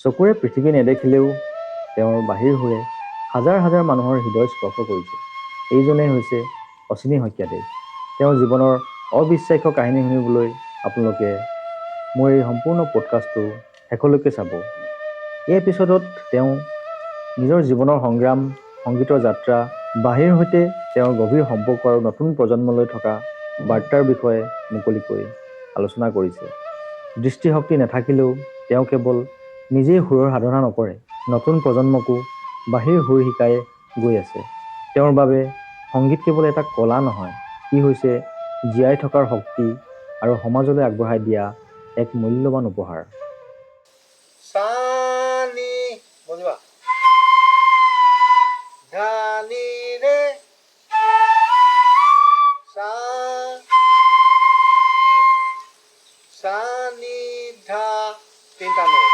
চকুৰে পৃথিৱী নেদেখিলেও তেওঁৰ বাহিৰ সুৰে হাজাৰ হাজাৰ মানুহৰ হৃদয় স্পৰ্শ কৰিছে। এইজনেই হৈছে অশ্বিনী শইকীয়াদেৱ। তেওঁৰ জীৱনৰ অবিশ্বাস্য কাহিনী শুনিবলৈ আপোনালোকে মোৰ এই সম্পূৰ্ণ পডকাষ্টটো শেষলৈকে চাব। এই এপিছ'ডত তেওঁ নিজৰ জীৱনৰ সংগ্ৰাম, সংগীতৰ যাত্ৰা, বাঁহীৰ সৈতে তেওঁৰ গভীৰ সম্পৰ্ক আৰু নতুন প্ৰজন্মলৈ থকা বাৰ্তাৰ বিষয়ে মুকলিকৈ আলোচনা কৰিছে। দৃষ্টিশক্তি নাথাকিলেও তেওঁ কেৱল নিজেই সুৰৰ সাধনা নকৰে, নতুন প্ৰজন্মকো বাঁহীৰ সুৰ শিকাই গৈ আছে। তেওঁৰ বাবে সংগীত কেৱল এটা কলা নহয়, ই হৈছে জীয়াই থকাৰ শক্তি আৰু সমাজলৈ আগবঢ়াই দিয়া এক মূল্যৱান উপহাৰ। সানি বজিবা ধানি রে সা সানি ধা তিনটা নোট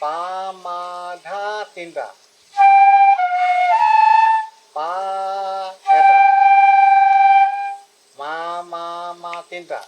পা মা ধা তিনটা পা এটা মা মা মা তিনটা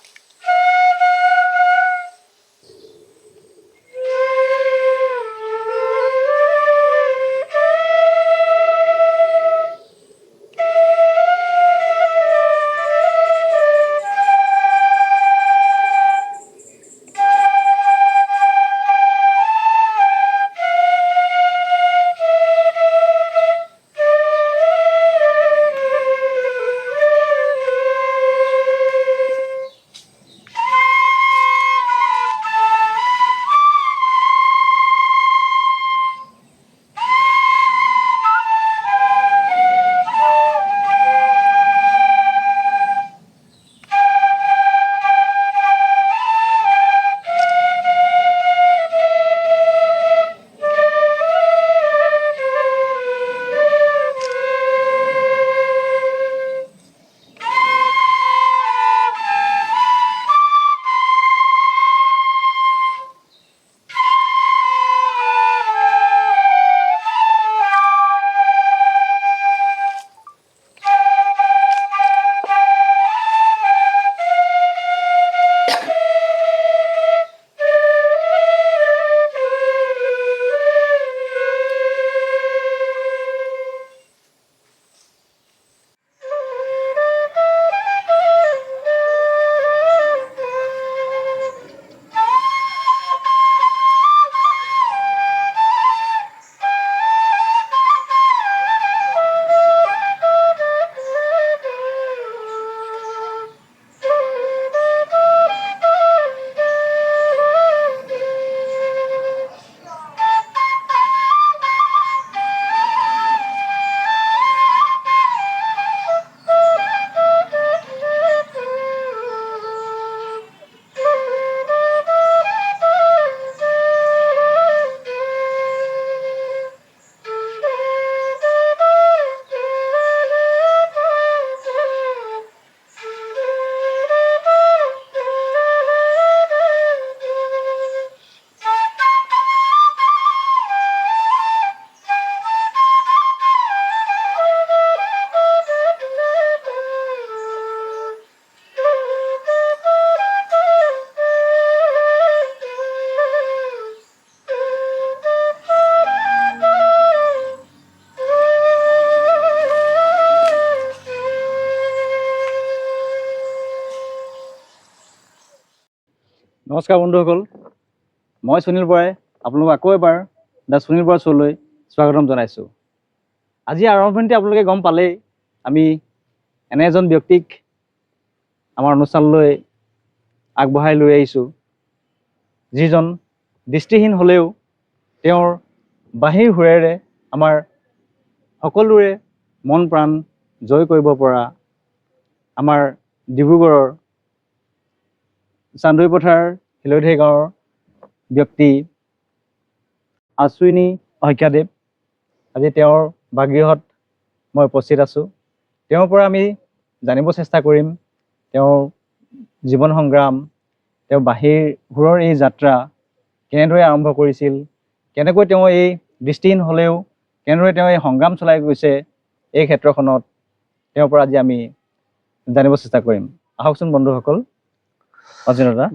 নমস্কাৰ বন্ধুসকল, মই সুনীল বৰাই আপোনালোকক আকৌ এবাৰ দ্য সুনীল বৰা শ্ব'লৈ স্বাগতম জনাইছোঁ। আজি আৰম্ভণিতে আপোনালোকে গম পালেই আমি এনে এজন ব্যক্তিক আমাৰ অনুষ্ঠানলৈ আগবঢ়াই লৈ আহিছোঁ, যিজন দৃষ্টিহীন হ'লেও তেওঁৰ বাঁহীৰ সুৰেৰে আমাৰ সকলোৰে মন প্ৰাণ জয় কৰিব পৰা আমাৰ ডিব্ৰুগড়ৰ চান্দৈ পথাৰ হিলধি গাঁৱৰ ব্যক্তি অশ্বিনী শইকীয়াদেৱ। আজি তেওঁৰ বাসগৃহত মই উপস্থিত আছোঁ। তেওঁৰ পৰা আমি জানিব চেষ্টা কৰিম তেওঁৰ জীৱন সংগ্ৰাম, তেওঁ বাঁহীৰ সুৰৰ এই যাত্ৰা কেনেদৰে আৰম্ভ কৰিছিল, কেনেকৈ তেওঁ এই দৃষ্টিহীন হ'লেও কেনেদৰে তেওঁ এই সংগ্ৰাম চলাই গৈছে এই ক্ষেত্ৰখনত, তেওঁৰ পৰা আজি আমি জানিব চেষ্টা কৰিম। আহকচোন বন্ধুসকল। অজিত দা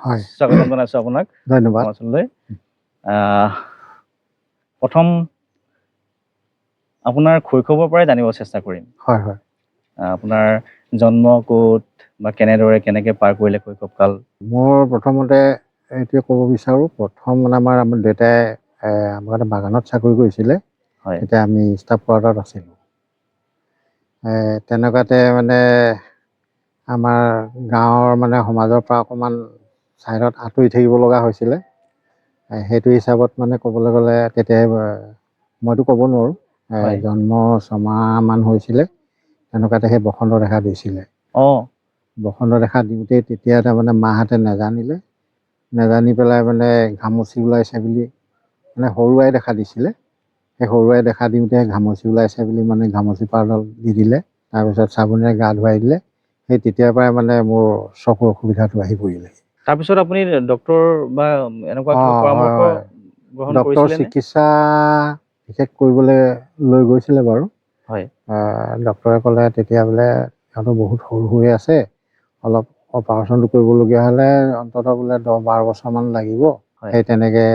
হয়, স্বাগতম জনাইছোঁ আপোনাক ধন্যবাদ। আমাৰ অঞ্চললৈ। প্ৰথম আপোনাৰ শৈশৱৰ পৰাই জানিব চেষ্টা কৰিম। হয় হয়। আপোনাৰ জন্ম ক'ত বা কেনেকৈ পাৰ কৰিলে শৈশৱকাল? মোৰ প্ৰথমতে এইটোৱে ক'ব বিচাৰোঁ, প্ৰথম মানে আমাৰ দেউতাই আমাৰ এটা বাগানত চাকৰি কৰিছিলে। হয় তেতিয়া আমি ষ্টাফ কোৱাৰ্টাৰত আছিলোঁ। তেনেকুৱাতে মানে আমাৰ গাঁৱৰ মানে সমাজৰ পৰা অকণমান ছাইডত আঁতৰি থাকিব লগা হৈছিলে। সেইটো হিচাপত মানে ক'বলৈ গ'লে তেতিয়াই মইতো ক'ব নোৱাৰোঁ, হয় জন্ম 6 মাহমান হৈছিলে, তেনেকুৱাতে সেই বসন্ত দেখা দিছিলে। অঁ বসন্ত দেখা দিওঁতেই তেতিয়া তাৰমানে মাহঁতে নেজানি পেলাই মানে ঘামচি ওলাইছে বুলি মানে সৰুৱাই দেখা দিছিলে। সেই সৰুৱাই দেখা দিওঁতে ঘামচি ওলাইছে বুলি মানে ঘামচি পাউডাৰ দি দিলে, তাৰপিছত চাবোনেৰে গা ধুৱাই দিলে। সেই তেতিয়াৰ পৰাই মানে মোৰ চকুৰ অসুবিধাটো আহি পৰিলে। তাৰপিছত আপুনি ডক্তৰ বা এনেকুৱা কিবা হয় পৰামৰ্শ হয়, গ্ৰহণ ডক্তৰ কৰিছিলেনে? চিকিৎসা বিশেষ কৰিবলৈ লৈ গৈছিলে বাৰু। হয় ডক্তৰে ক'লে তেতিয়া বোলে সিহঁতৰ বহুত সৰু হৈ আছে, অলপ অপাৰেশ্যনটো কৰিবলগীয়া হ'লে অন্ততঃ বোলে 10-12 বছৰমান লাগিব। হয় সেই তেনেকৈ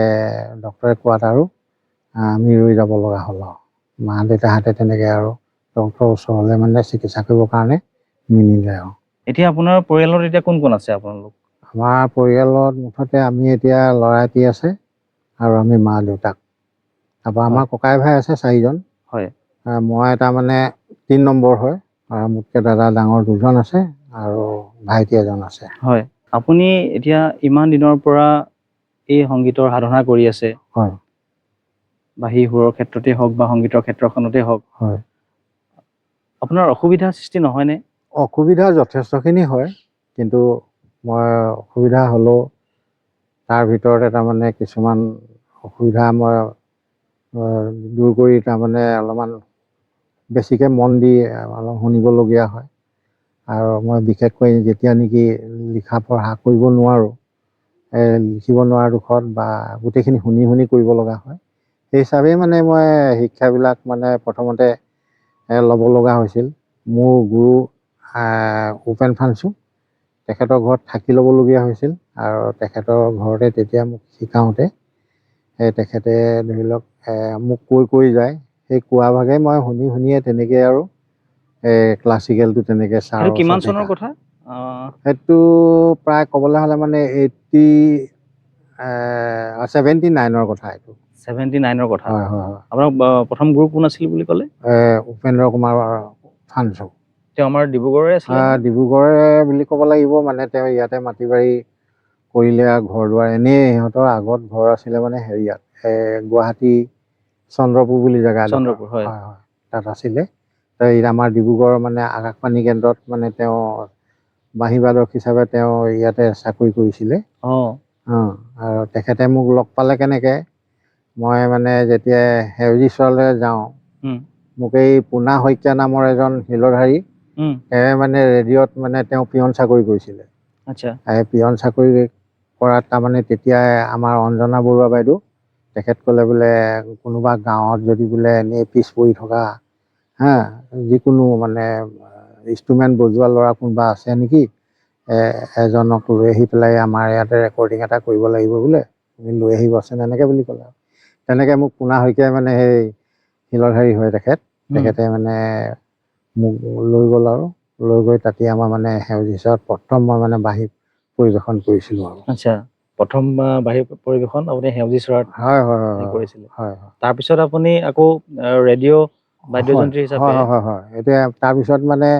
ডক্তৰে কোৱাত আৰু আমি ৰৈ যাব লগা হ'ল আৰু। মা দেউতাহঁতে তেনেকৈ আৰু ডক্তৰৰ ওচৰলৈ মানে চিকিৎসা কৰিবৰ কাৰণে নিনিলে আৰু। এতিয়া আপোনাৰ পৰিয়ালত এতিয়া কোন কোন আছে আপোনালোক? আমাৰ পৰিয়ালত মুঠতে আমি এতিয়া ল'ৰা এটি আছে আৰু আমি মা দেউতাক। তাৰপৰা আমাৰ হয় ককাই ভাই আছে 4জন। হয় মই এটা মানে 3 নম্বৰ হয়, আৰু মোতকৈ দাদা ডাঙৰ 2জন আছে আৰু ভাইটি এজন আছে। হয়, আপুনি এতিয়া ইমান দিনৰ পৰা এই সংগীতৰ সাধনা কৰি আছে, হয় বাঁহী সুৰৰ ক্ষেত্ৰতেই হওক বা সংগীতৰ ক্ষেত্ৰখনতেই হওক, হয়। আপোনাৰ অসুবিধাৰ সৃষ্টি নহয়নে? অসুবিধা যথেষ্টখিনি হয়, কিন্তু মই অসুবিধা হ'লেও তাৰ ভিতৰতে তাৰমানে কিছুমান অসুবিধা মই দূৰ কৰি তাৰমানে অলপমান বেছিকৈ মন দি অলপ শুনিবলগীয়া হয়। আৰু মই বিশেষকৈ যেতিয়া নেকি লিখা পঢ়া কৰিব নোৱাৰোঁ, লিখিব নোৱাৰা দুখত বা গোটেইখিনি শুনি কৰিব লগা হয়, সেই হিচাপেই মানে মই শিক্ষাবিলাক মানে প্ৰথমতে ল'ব লগা হৈছিল। মোৰ গুৰু উপেন ফাংচু, তেখেতৰ ঘৰত থাকি ল'বলগীয়া হৈছিল। আৰু তেখেতৰ ঘৰতে তেতিয়া মোক শিকাওঁতে তেখেতে ধৰি লওক মোক কৈ যায়, সেই কোৱা ভাগে মই শুনিয়ে তেনেকৈ আৰু ক্লাছিকেলটো তেনেকৈ ছাৰৰ সেইটো কিমান ওচৰত চনৰ শিকা। কথা? সেইটো প্ৰায় ক'বলৈ হ'লে মানে 79ৰ কথা এইটো। 79ৰ কথা। হয় হয় হয়। আপোনাৰ প্ৰথম গুৰু কোন আছিল বুলি ক'লে? উপেন্দ্ৰ কুমাৰ ফাংচু। তেওঁ আমাৰ ডিব্ৰুগড়ৰে আছিলে নহয়? ডিব্ৰুগড়ৰে বুলি ক'ব লাগিব, মানে তেওঁ ইয়াতে মাটি বাৰী কৰিলে আৰু ঘৰ দুৱাৰ এনেই সিহঁতৰ আগত ঘৰ আছিলে মানে হেৰিয়াত গুৱাহাটী চন্দ্ৰপুৰ বুলি জেগা এডোখৰ, চন্দ্ৰপুৰ হয়। হয় হয়, তাত আছিলে। আমাৰ ডিব্ৰুগড়ৰ মানে আকাশবাণী কেন্দ্ৰত মানে তেওঁ বাঁহী বাদক হিচাপে তেওঁ ইয়াতে চাকৰি কৰিছিলে। অঁ আৰু তেখেতে মোক লগ পালে কেনেকৈ, মই মানে যেতিয়া সেউজীশ্বৰলৈ যাওঁ, মোক এই পোনা শইকীয়া নামৰ এজন শিলধাৰী, মানে ৰেডিঅ'ত মানে তেওঁ পিয়ন চাকৰি কৰিছিলে। আচ্ছা। পিয়ন চাকৰি কৰাত তাৰমানে তেতিয়া আমাৰ অঞ্জনা বৰুৱা বাইদেউ, তেখেত ক'লে বোলে কোনোবা গাঁৱত যদি বোলে এনেই পিছ পৰি থকা যিকোনো মানে ইনষ্ট্ৰুমেণ্ট বজোৱা ল'ৰা কোনোবা আছে নেকি, এজনক লৈ আহি পেলাই আমাৰ ইয়াতে ৰেকৰ্ডিং এটা কৰিব লাগিব বোলে, তুমি লৈ আহিবাচোন এনেকৈ বুলি ক'লে। তেনেকৈ মোক পোনা শইকীয়াই মানে সেই শিলধাৰী হয় তেখেতে মানে মোক লৈ গ'ল আৰু লৈ গৈ তাতে আমাৰ মানে সেউজীশ্বৰত প্ৰথম মই মানে বাঁহী পৰিৱেশন কৰিছিলোঁ আৰু। আচ্ছা, প্ৰথম বাঁহী পৰিৱেশন আপুনি সেউজীশ্বৰত হয় হয় হয় কৰিছিলে। হয় তাৰপিছত আপুনি আকৌ ৰেডিঅ' হয় বাদ্যযন্ত্ৰী হিচাপে হয় হয় হয় হয়। এতিয়া তাৰপিছত মানে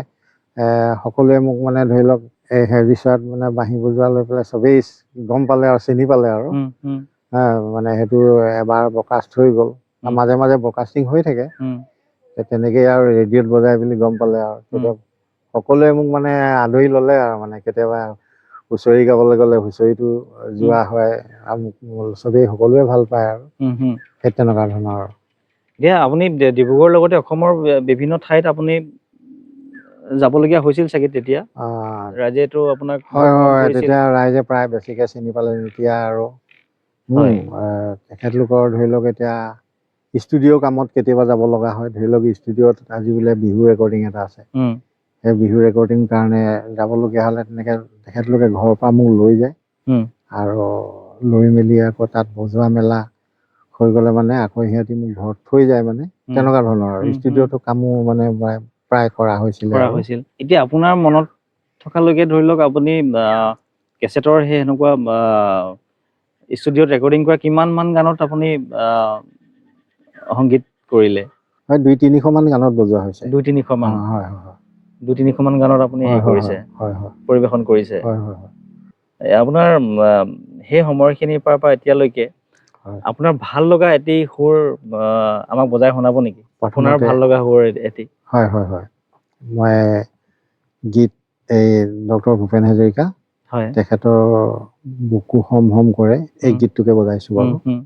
সকলোৱে মোক মানে ধৰি লওক এই সেউজীশ্বৰত মানে বাঁহী বজোৱা লৈ পেলাই চবেই গম পালে আৰু চিনি পালে আৰু। মানে সেইটো এবাৰ ব্ৰডকাষ্ট হৈ গ'ল, মাজে মাজে ব্ৰডকাষ্টিং হৈ থাকে। তেনেকেই আৰু ৰেডিঅ'ত বজাই বুলি গম পালে আৰু তেতিয়া সকলোৱে মোক মানে আদৰি ল'লে আৰু মানে কেতিয়াবা হুঁচৰি গাবলৈ গ'লে হুঁচৰিটো যোৱা হয় আৰু মোক চবেই সকলোৱে ভাল পায় আৰু সেই তেনেকুৱা ধৰণৰ আৰু। এতিয়া আপুনি ডিব্ৰুগড়ৰ লগতে অসমৰ বিভিন্ন ঠাইত আপুনি যাবলগীয়া হৈছিল চাগে তেতিয়া? ৰাইজেতো আপোনাক বহুত হয় মৰম হয়, কৰিছিল। তেতিয়া ৰাইজে প্ৰায় বেছিকৈ চিনি পালে তেতিয়া আৰু। হয় তেখেতলোকৰ ধৰি লওক এতিয়া ষ্টুডিঅ' কামত কেতিয়াবা যাব লগা হয়, ধৰি লওক ষ্টুডিঅ'ত আজি বোলে বিহু ৰেকৰ্ডিং এটা আছে, সেই বিহু ৰেকৰ্ডিং কাৰণে যাবলগীয়া হ'লে তেনেকৈ তেখেতলোকে ঘৰৰ পৰা মোক লৈ যায় উম, আৰু লৈ মেলি আকৌ তাত বজোৱা মেলা হৈ গ'লে মানে আকৌ সিহঁতি মোক ঘৰত থৈ যায় মানে তেনেকুৱা ধৰণৰ আৰু ষ্টুডিঅ'টো কামো মানে প্ৰায় কৰা হৈছিলে কৰা আৰু হৈছিল। এতিয়া আপোনাৰ মনত থকালৈকে ধৰি লওক আপুনি কেছেটৰ সেই সেনেকুৱা ষ্টুডিঅ'ত ৰেকৰ্ডিং কৰা কিমান মান গানত আপুনি সংগীত কৰিলে? হয় 200-300 মান গানত বজোৱা হৈছে। 200-300 মান, হয় হয় হয় 200-300 মান গানত আপুনি হয় হেৰি হয় কৰিছে, হয় হয় পৰিৱেশন কৰিছে। হয় হয় হয় আপোনাৰ সেই সময়খিনিৰ পৰা এতিয়ালৈকে হয় আপোনাৰ ভাল লগা এটি সুৰ আমাক বজাই শুনাব নেকি? আপোনাৰ প্ৰথমতে ভাল লগা সুৰ এটি। হয় হয় হয় মই গীত এই ডক্টৰ ভূপেন হাজৰিকা হয়। তেখেতৰ বুকু হম হম কৰে এই গীতটোকে বজাইছোঁ বাৰু।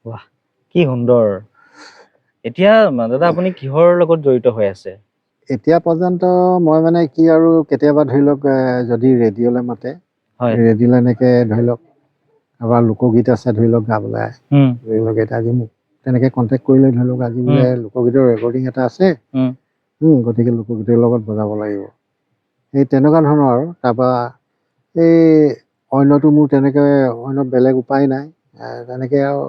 বাহ, কি সুন্দৰ। এতিয়া দাদা আপুনি কিহৰ লগত জড়িত হৈ আছে? এতিয়া পৰ্যন্ত মই মানে কি আৰু কেতিয়াবা ধৰি লওক যদি ৰেডিঅ'লৈ মাতে হয়। ৰেডিঅ'লৈ এনেকৈ ধৰি লওক আমাৰ লোকগীত আছে ধৰি লওক গাবলৈ ধৰি লওক এতিয়া আজি মোক তেনেকৈ কণ্টেক্ট কৰিলে ধৰি লওক আজি বোলে লোকগীতৰ ৰেকৰ্ডিং এটা আছে গতিকে লোকগীতৰ লগত বজাব লাগিব এই তেনেকুৱা ধৰণৰ আৰু তাৰপৰা এই অন্যটো মোৰ তেনেকৈ অন্য বেলেগ উপায় নাই তেনেকৈ আৰু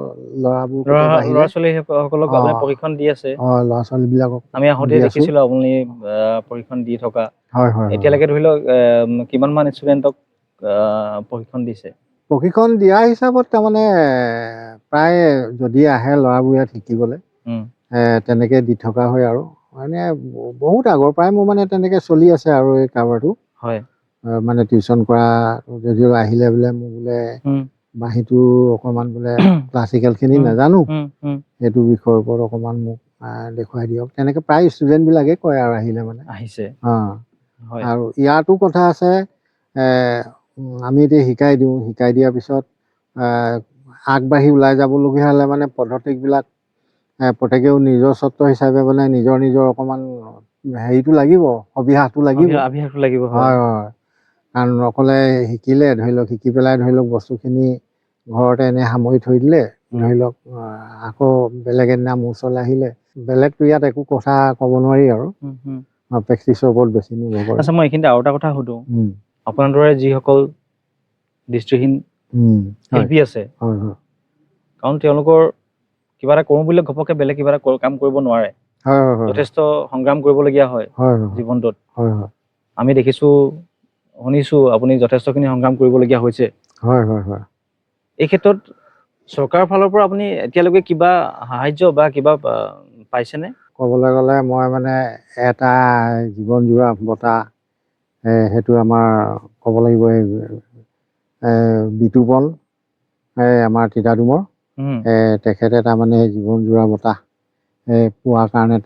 ল'ৰাবোৰ কেতিয়াবা আহিলে ল'ৰা ছোৱালী সকলক আপুনি প্ৰশিক্ষণ দি আছে? ল'ৰা ছোৱালীবিলাকক আমি আহোঁতে দি আছোঁ। দেখিছিলোঁ আপুনি প্ৰশিক্ষণ দি থকা। হয় হয় এতিয়ালৈকে ধৰি লওক কিমানমান ষ্টুডেণ্টক প্ৰশিক্ষণ দিছে? প্ৰশিক্ষণ দিয়া হিচাপত তাৰমানে প্ৰায় যদি আহে ল'ৰাবোৰ ইয়াত শিকিবলৈ তেনেকৈ দি থকা হয় আৰু মানে বহুত আগৰ পৰাই মোৰ মানে তেনেকৈ চলি আছে আৰু এই কাৰবাৰটো। হয়। মানে টিউশ্যন কৰা যদিও আহিলে বোলে মোক বোলে বাঁহীটো অকণমান বোলে ক্লাছিকেলখিনি নাজানো সেইটো বিষয়ৰ ওপৰত অকণমান মোক দেখুৱাই দিয়ক তেনেকৈ প্ৰায় ষ্টুডেণ্টবিলাকে কয় আৰু আহিলে মানে আহিছে। আৰু ইয়াতো কথা আছে আমি এতিয়া শিকাই দিওঁ শিকাই দিয়াৰ পিছত আগবাঢ়ি ওলাই যাবলগীয়া হ'লে মানে পদ্ধতিবিলাক প্ৰত্যেকেও নিজৰ স্বত্ব হিচাপে মানে নিজৰ নিজৰ অকণমান হেৰিটো লাগিব, অভ্যাসটো লাগিব। আভিয়াসটো লাগিব। হয় হয়, কাৰণ অকলে শিকিলে ধৰি লওক, শিকি পেলাই ধৰি লওক বস্তুখিনি ঘৰতে এনেই সামৰি থৈ দিলে, ধৰি লওক আকৌ বেলেগ এদিনা মোৰ ওচৰলৈ আহিলে, বেলেগতো ইয়াত একো কথা ক'ব নোৱাৰি আৰু প্ৰেক্টিচৰ ওপৰত বেছি নিৰ্ভৰ কৰে। আচ্ছা, মই এইখিনিতে আৰু এটা কথা সুধোঁ। উম, আপোনাৰ দৰে যিসকল দৃষ্টিহীন হয় শিল্পী আছে, হয় হয় কাৰণ তেওঁলোকৰ কিবা এটা কৰোঁ বুলিলে ঘপককৈ বেলেগ কিবা এটা কাম কৰিব নোৱাৰে, হয় হয় হয় যথেষ্ট সংগ্ৰাম কৰিবলগীয়া হয় হয় জীৱনটোত। হয় হয় আমি দেখিছোঁ, শুনিছোঁ আপুনি যথেষ্টখিনি সংগ্ৰাম কৰিবলগীয়া হৈছে। হয় হয় হয়। এই ক্ষেত্ৰত চৰকাৰৰ ফালৰ পৰা আপুনি এতিয়ালৈকে কিবা সাহাৰ্য বা কিবা পাইছেনে? ক'বলৈ গ'লে মই মানে এটা জীৱন জোৰা বঁটা, সেইটো আমাৰ ক'ব লাগিব এই বিতুপন, আমাৰ তিতাদুমৰ, তেখেতে তাৰমানে জীৱন জোৰা বঁটা পোৱাৰ কাৰণে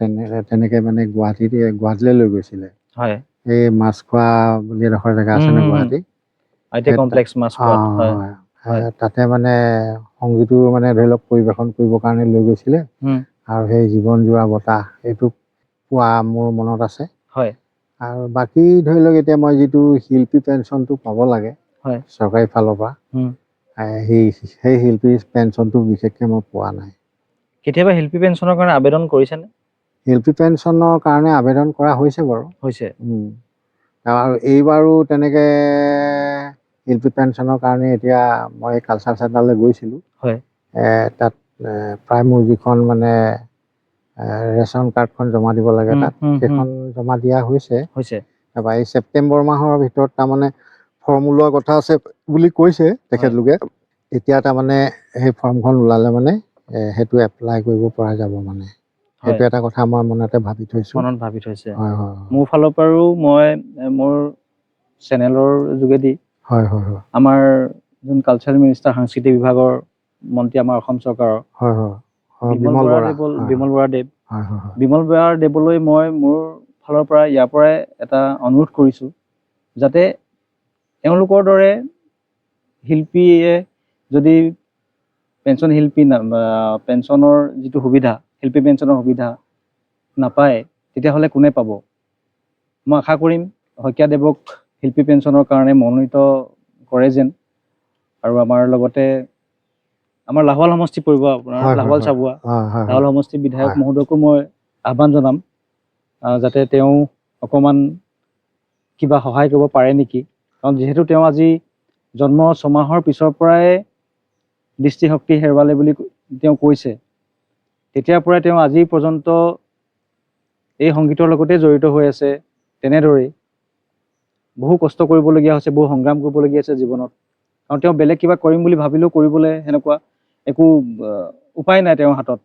তেনেকৈ মানে গুৱাহাটীলৈ লৈ গৈছিলে। হয়। এই মাছখোৱা বুলি এডোখৰ জেগা আছে নহয় গুৱাহাটী, আইটি কমপ্লেক্স মাছখোৱাত। হয়। তাতে মানে সংগীতো মানে ধৰি লওক পৰিৱেশন কৰিবৰ কাৰণে লৈ গৈছিলে। আৰু সেই জীৱন জোৰা বঁটা এইটো পোৱা মোৰ মনত আছে। হয়। আৰু বাকী ধৰি লওক এতিয়া মই যিটো শিল্পী পেঞ্চনটো পাব লাগে চৰকাৰী ফালৰ পৰা, সেই শিল্পী পেঞ্চনটো বিশেষকৈ মই পোৱা নাই। কেতিয়াবা শিল্পী পেঞ্চনৰ কাৰণে আবেদন কৰিছেনে? শিল্পী পেঞ্চনৰ কাৰণে আবেদন কৰা হৈছে বাৰু। হৈছে। আৰু এইবাৰো তেনেকৈ শিল্পী পেঞ্চনৰ কাৰণে এতিয়া মই কালচাৰ চেণ্টাৰলৈ গৈছিলোঁ। হয়। তাত প্ৰায় মোৰ যিখন মানে ৰেচন কাৰ্ডখন জমা দিব লাগে, তাত সেইখন জমা দিয়া হৈছে। তাৰপৰা এই ছেপ্টেম্বৰ মাহৰ ভিতৰত তাৰমানে ফৰ্ম ওলোৱাৰ কথা আছে বুলি কৈছে তেখেতলোকে। এতিয়া তাৰমানে সেই ফৰ্মখন ওলালে মানে সেইটো এপ্লাই কৰিব পৰা যাব মানে। সেইটো এটা কথা মই মনতে ভাবি থৈছোঁ। মনত ভাবি থৈছে। হয় হয়। মোৰ ফালৰ পৰাও মই মোৰ চেনেলৰ যোগেদি আমাৰ যোন কালচাৰেল মিনিষ্টাৰ, সাংস্কৃতিক বিভাগৰ মন্ত্ৰী আমাৰ অসম চৰকাৰৰ বিমল বৰা দেৱলৈ মই মোৰ ফালৰ পৰা ইয়াৰ পৰাই এটা অনুৰোধ কৰিছোঁ, যাতে এওঁলোকৰ দৰে শিল্পীয়ে যদি পেঞ্চনৰ যিটো সুবিধা, শিল্পী পেঞ্চনৰ সুবিধা নাপায়, তেতিয়াহ'লে কোনে পাব? মই আশা কৰিম শইকীয়াদেৱক শিল্পী পেঞ্চনৰ কাৰণে মনোনীত কৰে যেন। আৰু আমাৰ লগতে আমাৰ লাহোৱাল সমষ্টি পৰিব, আপোনাৰ লাহোৱাল চাবুৱা, লাহোৱাল সমষ্টিৰ বিধায়ক মহোদয়কো মই আহ্বান জনাম, যাতে তেওঁ অকণমান কিবা সহায় কৰিব পাৰে নেকি। কাৰণ যিহেতু তেওঁ আজি জন্ম 6 মাহৰ পিছৰ পৰাই দৃষ্টিশক্তি হেৰুৱালে বুলি তেওঁ কৈছে, তেতিয়াৰ পৰাই তেওঁ আজি পৰ্যন্ত এই সংগীতৰ লগতে জড়িত হৈ আছে। তেনেদৰেই বহু কষ্ট কৰিবলগীয়া হৈছে, বহু সংগ্ৰাম কৰিবলগীয়া হৈছে জীৱনত। কাৰণ তেওঁ বেলেগ কিবা কৰিম বুলি ভাবিলেও কৰিবলৈ সেনেকুৱা একো উপায় নাই তেওঁৰ হাতত।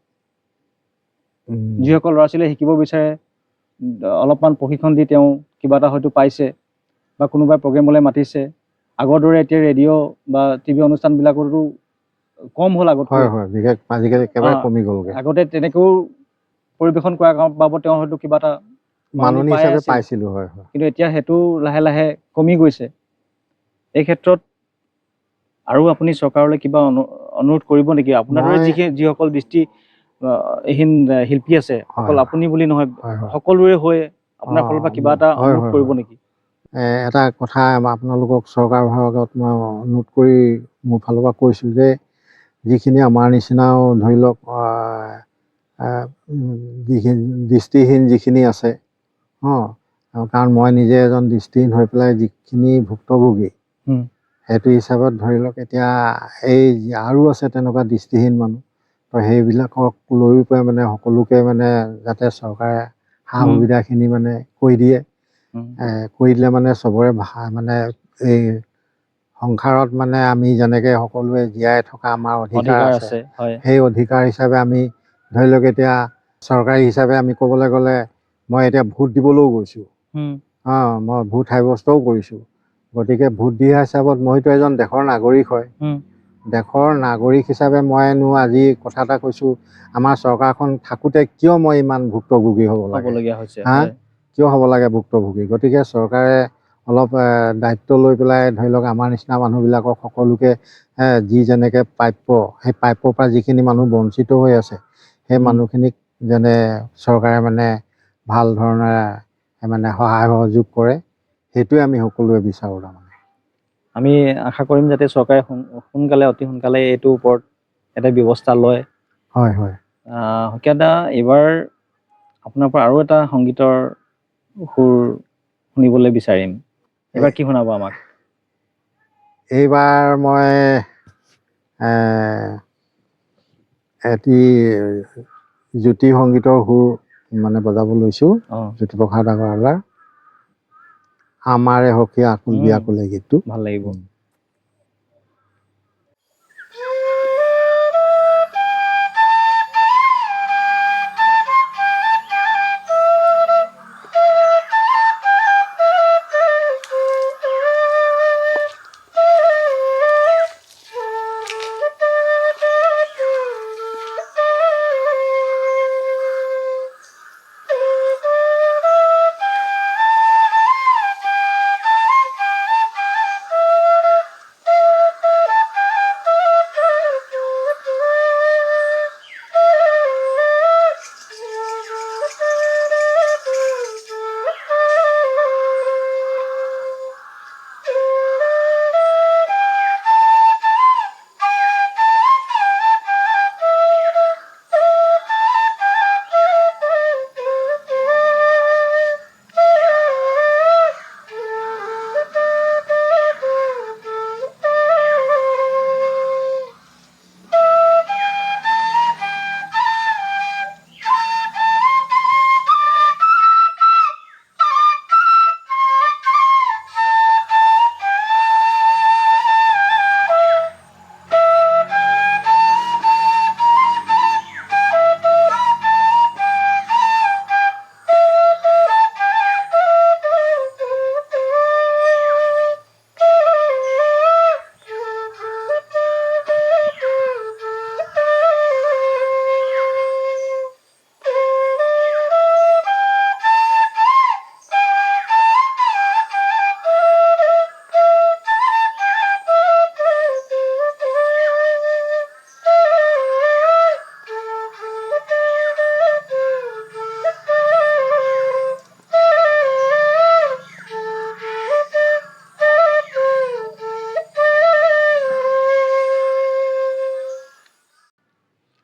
যিসকল ল'ৰা ছোৱালীয়ে শিকিব বিচাৰে, অলপমান প্ৰশিক্ষণ দি তেওঁ কিবা এটা হয়তো পাইছে, বা কোনোবাই প্ৰগ্ৰেমলৈ মাতিছে। আগৰ দৰে এতিয়া ৰেডিঅ' বা টিভি অনুষ্ঠানবিলাকতো কম হ'ল আগতকৈ। আজিকালি একেবাৰে কমি গ'লগৈ। আগতে তেনেকৈও পৰিৱেশন কৰাৰ বাবদ তেওঁ হয়তো কিবা এটা মাননি হিচাপে পাইছিলোঁ। কিন্তু এতিয়া সেইটো লাহে লাহে কমি গৈছে। এই ক্ষেত্ৰত আৰু আপুনি চৰকাৰলৈ কিবা অনুৰোধ কৰিব নেকি? আপোনাৰ দৰে যিসকল দৃষ্টিহীন শিল্পী আছে, অকল আপুনি বুলি নহয়, সকলোৰে হৈ আপোনাৰ ফালৰ পৰা কিবা এটা অনুৰোধ কৰিব নেকি? এটা কথা আপোনালোকক চৰকাৰ ভাগত মই অনুৰোধ কৰি মোৰ ফালৰ পৰা কৈছোঁ যে, যিখিনি আমাৰ নিচিনাও ধৰি লওক দৃষ্টিহীন যিখিনি আছে, কাৰণ মই নিজে এজন দৃষ্টিহীন হৈ পেলাই যিখিনি ভুক্তভোগী, সেইটো হিচাপত ধৰি লওক এতিয়া এই আৰু আছে তেনেকুৱা দৃষ্টিহীন মানুহ, তো সেইবিলাকক লৈ পেলাই মানে সকলোকে মানে যাতে চৰকাৰে সা সুবিধাখিনি মানে কৰি দিয়ে। কৰি দিলে মানে চবৰে মানে এই সংসাৰত মানে আমি যেনেকৈ সকলোৱে জীয়াই থকা আমাৰ অধিকাৰ আছে, সেই অধিকাৰ হিচাপে আমি ধৰি লওক এতিয়া চৰকাৰী হিচাপে আমি ক'বলৈ গ'লে, মই এতিয়া ভোট দিবলৈও গৈছোঁ, মই ভোট সাব্যস্তও কৰিছোঁ। গতিকে ভোট দিয়া হিচাপত মইতো এজন দেশৰ নাগৰিক হয়। দেশৰ নাগৰিক হিচাপে মইনো আজি কথা এটা কৈছোঁ, আমাৰ চৰকাৰখন থাকোঁতে কিয় মই ইমান ভুক্তভোগী হ'ব লাগে? কিয় হ'ব লাগে ভুক্তভোগী? গতিকে চৰকাৰে অলপ দায়িত্ব লৈ পেলাই ধৰি লওক আমাৰ নিচিনা মানুহবিলাকক সকলোকে যি যেনেকৈ প্ৰাপ্য, সেই প্ৰাপ্যৰ পৰা যিখিনি মানুহ বঞ্চিত হৈ আছে, সেই মানুহখিনিক যেনে চৰকাৰে মানে ভাল ধৰণে মানে সহায় সহযোগ কৰে, সেইটোৱে আমি সকলোৱে বিচাৰোঁ তাৰমানে। আমি আশা কৰিম যাতে চৰকাৰে সোনকালে অতি সোনকালে এইটোৰ ওপৰত এটা ব্যৱস্থা লয়। হয় হয়। শইকীয়া দা, এইবাৰ আপোনাৰ পৰা আৰু এটা সংগীতৰ সুৰ শুনিবলৈ বিচাৰিম। এইবাৰ কি শুনাব আমাক? এইবাৰ মই এটি জ্যোতি সংগীতৰ সুৰ মানে বজাব লৈছোঁ, জ্যোতিপ্ৰসাদ আগৰৱালাৰ আমাৰে সখী আকুল বিয়াকুল গীতটো। ভাল লাগিব।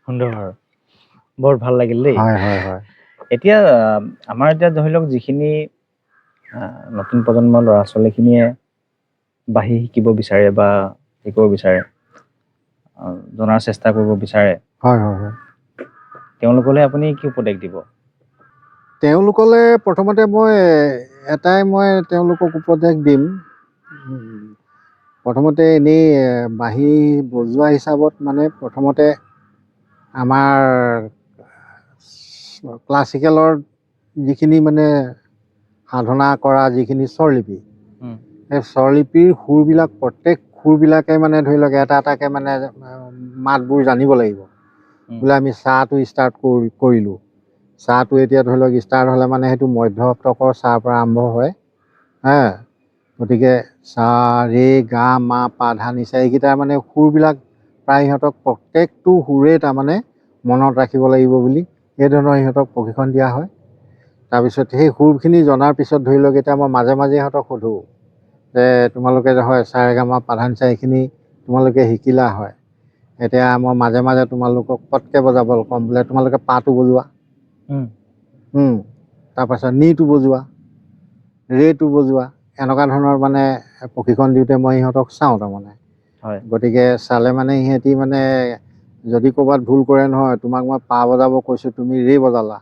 সুন্দৰ, বৰ ভাল লাগিল দেই। হয় হয় হয়। এতিয়া আমাৰ এতিয়া ধৰি লওক যিখিনি নতুন প্ৰজন্মৰ ল'ৰা ছোৱালীখিনিয়ে বাঁহী শিকিব বিচাৰে বা শিকিব বিচাৰে, জনাৰ চেষ্টা কৰিব বিচাৰে, হয় হয় হয়, তেওঁলোকলৈ আপুনি কি উপদেশ দিব? তেওঁলোকলৈ প্ৰথমতে মই তেওঁলোকক উপদেশ দিম, প্ৰথমতে এনেই বাঁহী বজোৱা হিচাপত মানে প্ৰথমতে আমাৰ ক্লাছিকেলৰ যিখিনি মানে সাধনা কৰা যিখিনি স্বৰলিপি, সেই স্বৰলিপিৰ সুৰবিলাক প্ৰত্যেক সুৰবিলাকে মানে ধৰি লওক এটা এটাকে মানে মাতবোৰ জানিব লাগিব। বোলে আমি চাহটো ষ্টাৰ্ট কৰিলোঁ, চাহটো এতিয়া ধৰি লওক ষ্টাৰ্ট হ'লে মানে সেইটো মধ্য সপ্তকৰ চাৰ পৰা আৰম্ভ হয়। গতিকে চা ৰে গা মা পা ধা নিচা এইকেইটাৰ মানে সুৰবিলাক প্ৰায় সিহঁতক প্ৰত্যেকটো সুৰে তাৰমানে মনত ৰাখিব লাগিব বুলি এই ধৰণৰ সিহঁতক প্ৰশিক্ষণ দিয়া হয়। তাৰপিছত সেই সুৰখিনি জনাৰ পিছত ধৰি লওক এতিয়া মই মাজে মাজে সিহঁতক সোধোঁ যে তোমালোকে যে হয় চা ৰে গা মা পা ধা নিচা এইখিনি তোমালোকে শিকিলা হয়, এতিয়া মই মাজে মাজে তোমালোকক পটকৈ বজাব ক'ম, বোলে তোমালোকে পাটো বজোৱা, তাৰপাছত নিটো বজোৱা, ৰেটো বজোৱা, এনেকুৱা ধৰণৰ মানে প্ৰশিক্ষণ দিওঁতে মই সিহঁতক চাওঁ তাৰমানে। গতিকে চালে মানে সিহঁতি মানে যদি ক'ৰবাত ভুল কৰে নহয়, তোমাক মই পা বজাব কৈছোঁ তুমি ৰে বজালা,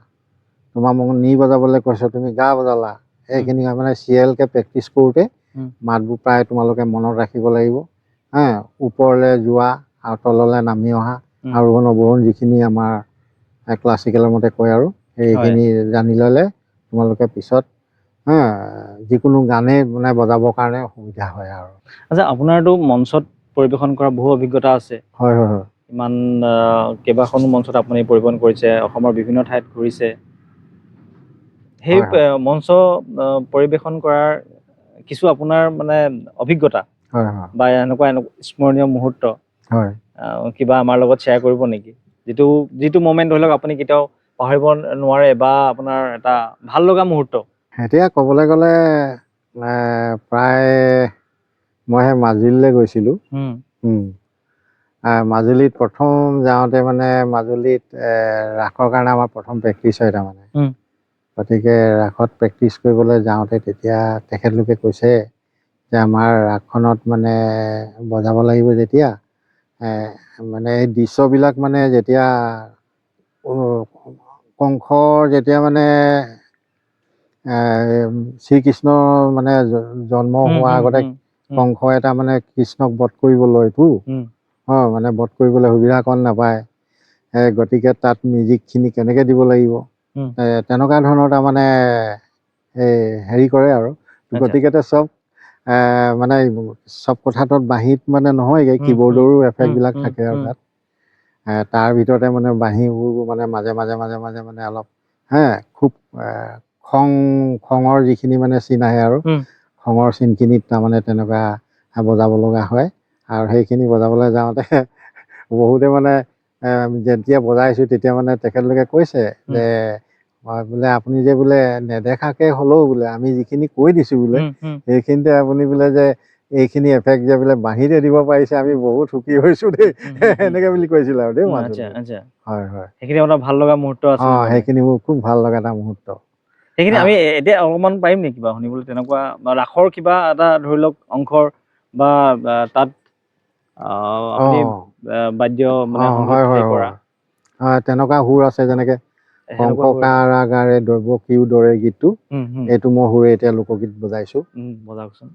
তোমাক মোক নি বজাবলৈ কৈছোঁ তুমি গা বজালা, এইখিনি মানে চিৰিয়েলকৈ প্ৰেক্টিচ কৰোঁতে মাতবোৰ প্ৰায় তোমালোকে মনত ৰাখিব লাগিব। ওপৰলৈ যোৱা আৰু তললৈ নামি অহা, আৰোহণ অৱৰোহণ যিখিনি আমাৰ ক্লাছিকেলৰ মতে কয় আৰু সেইখিনি জানি ল'লে তোমালোকে পিছত যিকোনো গানেই মানে বজাবৰ কাৰণে সুবিধা হয় আৰু। আচ্ছা, আপোনাৰতো মঞ্চত পৰিৱেশন কৰা বহু অভিজ্ঞতা আছে। হয় হয় হয়। ইমান কেইবাখনো মঞ্চত আপুনি পৰিৱেশন কৰিছে, অসমৰ বিভিন্ন ঠাইত ঘূৰিছে। সেই মঞ্চ পৰিৱেশন কৰাৰ কিছু আপোনাৰ মানে অভিজ্ঞতা বা এনেকুৱা স্মৰণীয় মুহূৰ্ত কিবা আমাৰ লগত শ্বেয়াৰ কৰিব নেকি? যিটো মমেণ্ট ধৰি লওক আপুনি কেতিয়াও পাহৰিব নোৱাৰে বা আপোনাৰ এটা ভাল লগা মুহূৰ্ত? এতিয়া ক'বলৈ গ'লে প্ৰায় মই সেই মাজুলীলৈ গৈছিলোঁ। মাজুলীত প্ৰথম যাওঁতে মানে মাজুলীত ৰাসৰ কাৰণে আমাৰ প্ৰথম প্ৰেক্টিচ হয় তাৰমানে। গতিকে ৰাসত প্ৰেক্টিচ কৰিবলৈ যাওঁতে তেতিয়া তেখেতলোকে কৈছে যে আমাৰ ৰাসখনত মানে বজাব লাগিব যেতিয়া মানে এই দৃশ্যবিলাক মানে যেতিয়া কংসৰ যেতিয়া মানে শ্ৰীকৃষ্ণ মানে জন্ম হোৱাৰ আগতে কংস এটা মানে কৃষ্ণক বধ কৰিবলৈতো মানে বধ কৰিবলৈ সুবিধাকণ নাপায়। গতিকে তাত মিউজিকখিনি কেনেকৈ দিব লাগিব তেনেকুৱা ধৰণৰ তাৰমানে হেৰি কৰে আৰু। গতিকে চব মানে চব কথাটোত বাঁহীত মানে নহয়গৈ, কীবৰ্ডৰো এফেক্টবিলাক থাকে আৰু তাত। তাৰ ভিতৰতে মানে বাঁহীবোৰ মানে মাজে মাজে মানে অলপ খুব খঙৰ যিখিনি মানে চিন আহে আৰু খঙৰ চিনখিনিত তাৰমানে তেনেকুৱা বজাব লগা হয়। আৰু সেইখিনি বজাবলৈ যাওঁতে বহুতে মানে যেতিয়া বজাইছোঁ তেতিয়া মানে তেখেতলোকে কৈছে যে বোলে আপুনি যে বোলে নেদেখাকে হ'লেও বোলে আমি যিখিনি কৈ দিছোঁ বোলে সেইখিনিতে আপুনি বোলে যে এইখিনি এফেক্ট যে বোলে বাঁহীতে দিব পাৰিছে আমি বহুত সুখী হৈছোঁ দেই, এনেকৈ বুলি কৈছিলে আৰু দেই মাজুলীত। হয় হয়, সেইখিনি আপোনাৰ ভাল লগা মুহূৰ্ত আছিল? সেইখিনি মোৰ খুব ভাল লগা এটা মুহূৰ্ত। সেইখিনি আমি এতিয়া অলপমান পাৰিম নেকি কিবা শুনিবলৈ তেনেকুৱা ৰাসৰ কিবা এটা ধৰি লওক অংশৰ বা তাত আপুনি বাদ্য মানে সংগীত হেৰি কৰা তেনেকুৱা সুৰ আছে, যেনেকে কংস কাৰাগাৰে দৈৱকীও দৰে গীতটো, এইটো মই সুৰে এতিয়া লোকগীত বজাইছোঁ। বজাওকচোন।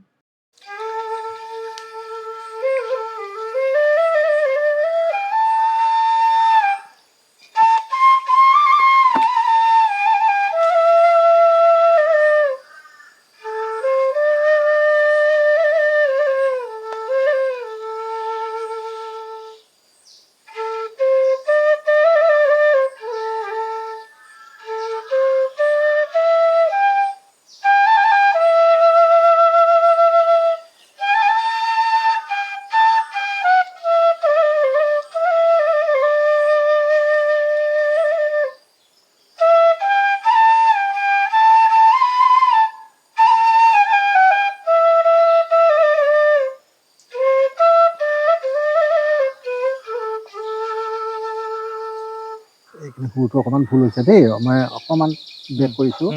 এইখিনি সুৰটো অকণমান ভুল হৈছে দেই, মই অকণমান বেক কৰিছোঁ।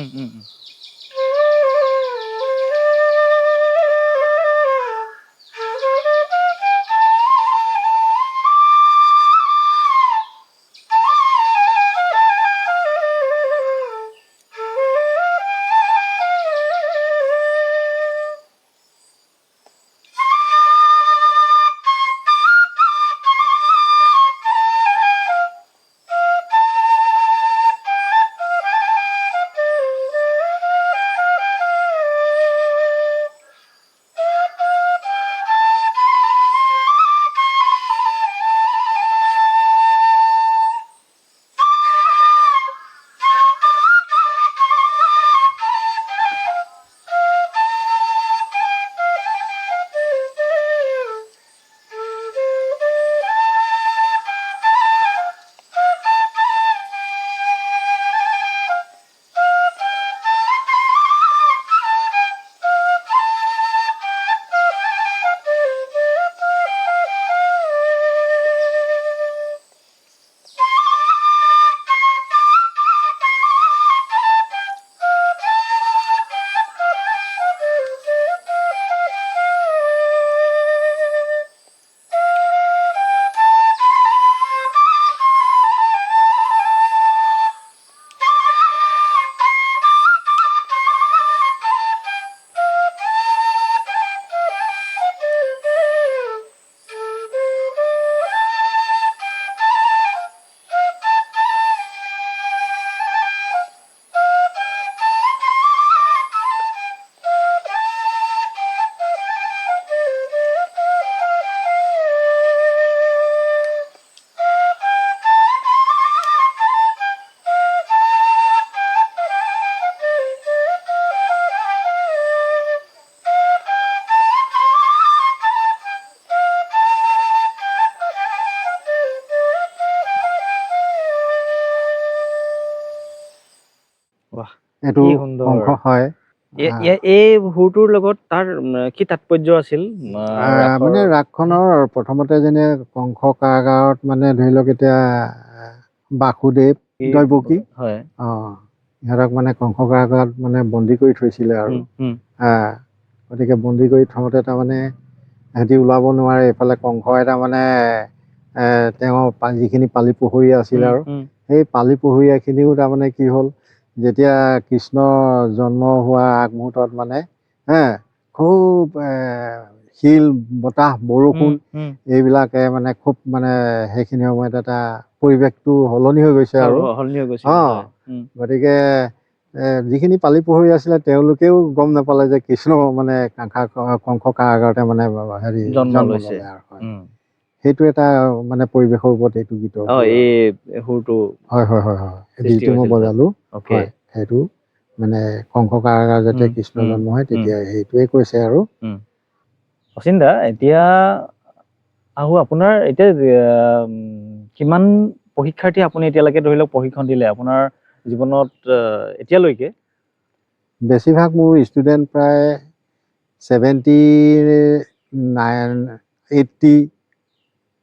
এইটো কি সুন্দৰ। কংস হয়। এই সুৰটোৰ লগত তাৰ কি তাৎপৰ্য আছিল ৰাসৰ? মানে ৰাসখনৰ প্ৰথমতে যেনে কংস কাৰাগাৰত মানে ধৰি লওক এতিয়া বাসুদেৱ দৈৱকী হয়। ইহঁতক মানে কংস কাৰাগাৰত মানে বন্দী কৰি থৈছিলে আৰু গতিকে বন্দী কৰি থওঁতে তাৰমানে সিহঁতি ওলাব নোৱাৰে। এইফালে কংসই তাৰমানে তেওঁ যিখিনি পালি পহৰীয়া আছিল আৰু সেই পালি পহৰীয়াখিনিও তাৰমানে কি হ'ল, যেতিয়া কৃষ্ণ জন্ম হোৱা আগমুহূৰ্তত মানে খুব শিল বতাহ বৰষুণ এইবিলাকে মানে খুব মানে সেইখিনি সময়ত এটা পৰিৱেশটো সলনি হৈ গৈছে আৰু সলনি হৈ গৈছে। গতিকে যিখিনি পালি পহৰীয়া আছিলে তেওঁলোকেও গম নাপালে যে কৃষ্ণ মানে কংস কাৰাগাৰতে মানে হেৰি জন্ম ল'লে আৰু সেইটো এটা মানে পৰিৱেশৰ ওপৰত এইটো গীতৰ এই সুৰটো হয় যিটো মই বজালো হয় সেইটো মানে কংস কাৰাগাৰ যেতিয়া কৃষ্ণ জন্ম হয় তেতিয়া সেইটোৱে কৈছে আৰু। অচিন দা, এতিয়া আহো আপোনাৰ এতিয়া কিমান প্ৰশিক্ষাৰ্থী আপুনি এতিয়ালৈকে ধৰি লওক প্ৰশিক্ষণ দিলে আপোনাৰ জীৱনত এতিয়ালৈকে? বেছিভাগ মোৰ ষ্টুডেণ্ট প্ৰায় 79-80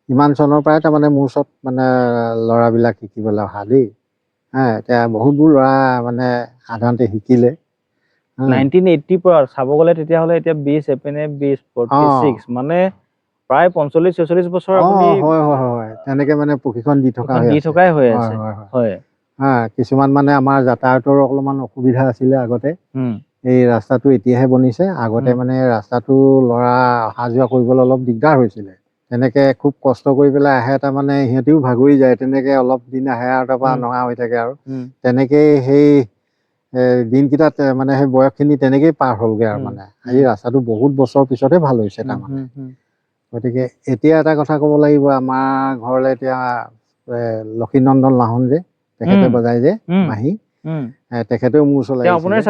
ইমান চনৰ পৰাই তাৰমানে মোৰ ওচৰত মানে ল'ৰাবিলাক শিকিবলৈ অহা দেই। এতিয়া বহুতবোৰ ল'ৰা মানে সাধাৰণতে শিকিলে। 1980 পৰা চাব গ'লে তেতিয়াহ'লে এতিয়া 46 মানে প্ৰায় 45-46 বছৰ আপুনি হয় তেনেকে মানে প্ৰশিক্ষণ দি থকা হৈ আছে। হয়। কিছুমান মানে আমাৰ যাতায়াতৰ অলপমান অসুবিধা আছিলে আগতে। এই ৰাস্তাটো এতিয়াহে বনিছে। আগতে মানে ৰাস্তাটো ল'ৰা অহা যোৱা কৰিবলৈ অলপ দিগদাৰ হৈছিলে। তেনেকে খুব কষ্ট কৰি পেলাই আহে, তাৰমানে সিহঁতিও ভাগৰি যায়। তেনেকে অলপ দিন আহে আৰু তাৰপৰা নহা হৈ থাকে আৰু তেনেকেই সেই দিনকেইটাত মানে সেই বয়সখিনি তেনেকেই পাৰ হ'লগৈ আৰু মানে আজি ৰাস্তাটো বহুত বছৰ পিছতহে ভাল হৈছে তাৰমানে। গতিকে এতিয়া এটা কথা ক'ব লাগিব, আমাৰ ঘৰলৈ এতিয়া লক্ষীনন্দন লাহন যে তেখেতে বজাই যে মাহী, তেখেতেও মোৰ ওচৰলৈ আহিছিলে।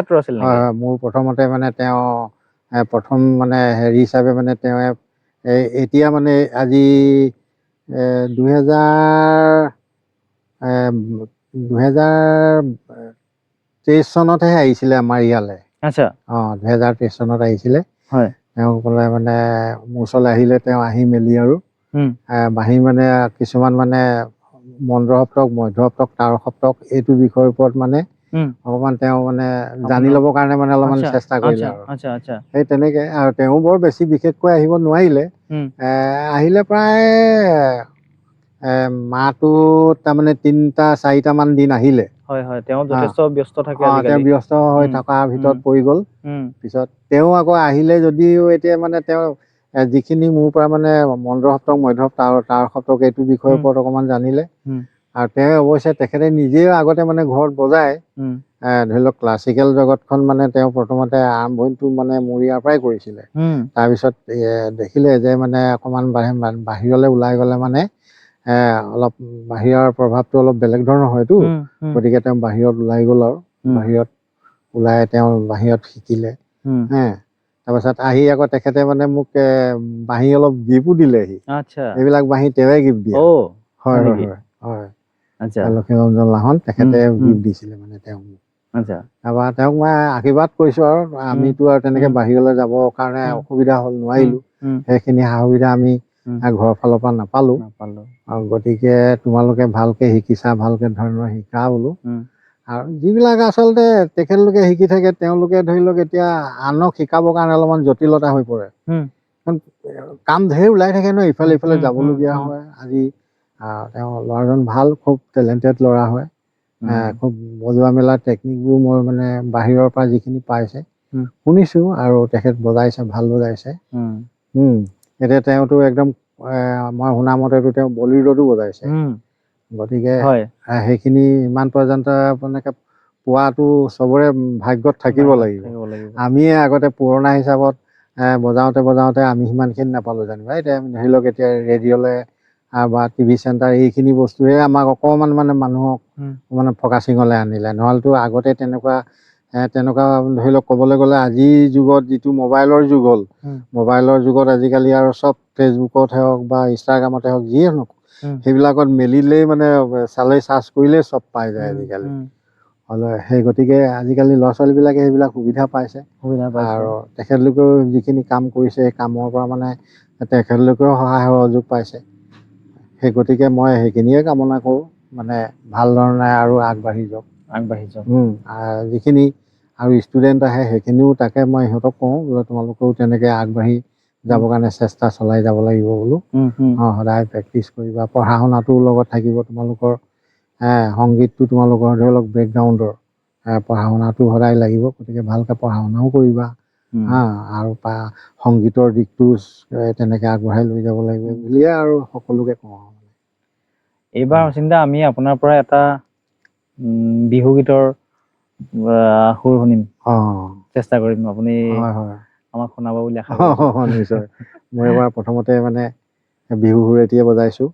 হয় মোৰ প্ৰথমতে মানে তেওঁ প্ৰথম মানে হেৰি হিচাপে মানে তেওঁ এতিয়া মানে আজি 2023 চনতহে আহিছিলে আমাৰ ইয়ালৈ। 2023 চনত আহিছিলে। তেওঁ ক'লে মানে মোৰ ওচৰলৈ আহিলে, তেওঁ আহি মেলি আৰু বাঁহী মানে কিছুমান মানে মন্দ্ৰ সপ্তক, মধ্য সপ্তক, তাৰ সপ্তক এইটো বিষয়ৰ ওপৰত মানে অকণমান তেওঁ মানে জানি ল'বৰ কাৰণে মানে অলপমান চেষ্টা কৰিলে আৰু সেই তেনেকে। আৰু তেওঁ বৰ বেছি বিশেষকৈ আহিব নোৱাৰিলে। আহিলে প্ৰায় মাহটোত তাৰমানে 3-4টা দিন আহিলে। তেওঁ যথেষ্ট ব্যস্ত থাকে তেওঁ ব্যস্ত হৈ থকাৰ ভিতৰত পৰি গ'ল। পিছত তেওঁ আকৌ আহিলে যদিও এতিয়া মানে তেওঁ যিখিনি মোৰ পৰা মানে মন্দ্ৰ সপ্তক, মধ্য সপ্তক, তাৰ সপ্তক এইটো বিষয়ৰ ওপৰত অকণমান জানিলে। আৰু তেওঁ অৱশ্যে তেখেতে নিজেও আগতে মানে ঘৰত বজায়। ধৰি লওক ক্লাছিকেল জগতখন মানে তেওঁ প্ৰথমতে আৰম্ভণিটো মানে মোৰ ইয়াৰ পৰাই কৰিছিলে। তাৰপিছত দেখিলে যে মানে অকণমান বাহিৰলৈ ওলাই গ'লে মানে অলপ বাহিৰৰ প্ৰভাৱটো অলপ বেলেগ ধৰণৰ হয়তো। গতিকে তেওঁ বাহিৰত ওলাই গ'ল আৰু বাহিৰত ওলাই তেওঁ বাহিৰত শিকিলে। তাৰপাছত আহি আকৌ তেখেতে মানে মোক বাঁহী অলপ গিফ্টো দিলেহি। এইবিলাক বাঁহী তেওঁৱে গিফ্ট দিয়ে। হয় লক্ষীনন্দন লাহন তেখেতে গিফ্ট দিছিলে মানে তেওঁ মোক। তাৰপৰা তেওঁক মই আশীৰ্বাদ কৰিছোঁ আৰু আমিতো আৰু তেনেকে বাহিৰলৈ যাবৰ কাৰণে অসুবিধা হ'ল, নোৱাৰিলোঁ। সেইখিনি সা সুবিধা আমি ঘৰৰ ফালৰ পৰা নাপালোঁ। আৰু গতিকে তোমালোকে ভালকে শিকিছা, ভালকে ধৰণৰ শিকা বোলো। আৰু যিবিলাক আচলতে তেখেতলোকে শিকি থাকে, তেওঁলোকে ধৰি লওক এতিয়া আনক শিকাবৰ কাৰণে অলপমান জটিলতা হৈ পৰে। কাম ঢেৰ ওলাই থাকে ন, ইফালে ইফালে যাবলগীয়া হয়। আজি তেওঁ ল'ৰাজন ভাল, খুব টেলেণ্টেড ল'ৰা হয়। খুব বজোৱা মেলা টেকনিকবোৰ মই মানে বাহিৰৰ পৰা যিখিনি পাইছে শুনিছোঁ, আৰু তেখেত বজাইছে, ভাল বজাইছে। এতিয়া তেওঁতো একদম মই শুনামতেতো তেওঁ বলিউডতো বজাইছে। গতিকে সেইখিনি ইমান পৰ্যন্ত আপোনালোকে পোৱাটো চবৰে ভাগ্যত থাকিব লাগিব। আমিয়ে আগতে পুৰণা হিচাপত বজাওঁতে আমি সিমানখিনি নাপালোঁ যেনিবা। এতিয়া ধৰি লওক এতিয়া ৰেডিঅ'লৈ বা টিভি চেণ্টাৰ এইখিনি বস্তুৱে আমাক অকণমান মানে মানুহক মানে ফকাচিঙলৈ আনিলে। নহ'লেতো আগতে তেনেকুৱা ধৰি লওক ক'বলৈ গ'লে আজিৰ যুগত যিটো মোবাইলৰ যুগ হ'ল, মোবাইলৰ যুগত আজিকালি আৰু চব ফেচবুকত হওক বা ইনষ্টাগ্ৰামতে হওক, যিয়ে নহওক সেইবিলাকত মেলিলেই মানে চালেই চাৰ্চ কৰিলেই চব পাই যায় আজিকালি। হ'লে সেই গতিকে আজিকালি ল'ৰা ছোৱালীবিলাকে সেইবিলাক সুবিধা পাইছে সুবিধা পাইছে। আৰু তেখেতলোকেও যিখিনি কাম কৰিছে সেই কামৰ পৰা মানে তেখেতলোকেও সহায় সহযোগ পাইছে। সেই গতিকে মই সেইখিনিয়ে কামনা কৰোঁ, মানে ভাল ধৰণে আৰু আগবাঢ়ি যাওক। আগবাঢ়ি যাওক। আৰু যিখিনি আৰু ষ্টুডেণ্ট আহে সেইখিনিও তাকে মই সিহঁতক কওঁ বোলে তোমালোকেও তেনেকৈ আগবাঢ়ি যাবৰ কাৰণে চেষ্টা চলাই যাব লাগিব বোলো। সদায় প্ৰেক্টিচ কৰিবা, পঢ়া শুনাটোৰ লগত থাকিব তোমালোকৰ। সংগীতটো তোমালোকৰ ধৰি লওক বেকগ্ৰাউণ্ডৰ, পঢ়া শুনাটো সদায় লাগিব, গতিকে ভালকৈ পঢ়া শুনাও কৰিবা। আৰু সংগীতৰ দিশটো তেনেকৈ আগবঢ়াই লৈ যাব লাগিব বুলিয়ে আৰু সকলোকে কওঁ। এইবাৰ অচিন্তা আমি আপোনাৰ পৰা এটা বিহু গীতৰ সুৰ শুনিম, চেষ্টা কৰিম। আপুনি আমাক শুনাব বুলি আশা কৰিছোঁ। নিশ্চয়। মই এবাৰ প্ৰথমতে মানে বিহু সুৰ এটিয়ে বজাইছোঁ।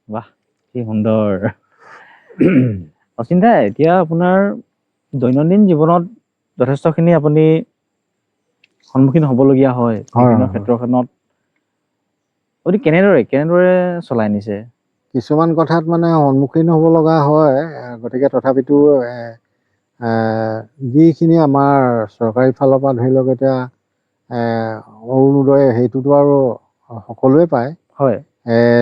বাহ, কি সুন্দৰ। অচিন্তা, এতিয়া আপোনাৰ দৈনন্দিন জীৱনত যথেষ্টখিনি আপুনি সন্মুখীন হ'বলগীয়া হয় বিভিন্ন ক্ষেত্ৰখনত। আপুনি কেনেদৰে চলাই নিছে? কিছুমান কথাত মানে সন্মুখীন হ'ব লগা হয়, গতিকে তথাপিতো যিখিনি আমাৰ চৰকাৰী ফালৰ পৰা ধৰি লওক এতিয়া অৰুণোদয় সেইটোতো আৰু সকলোৱে পায়। হয়।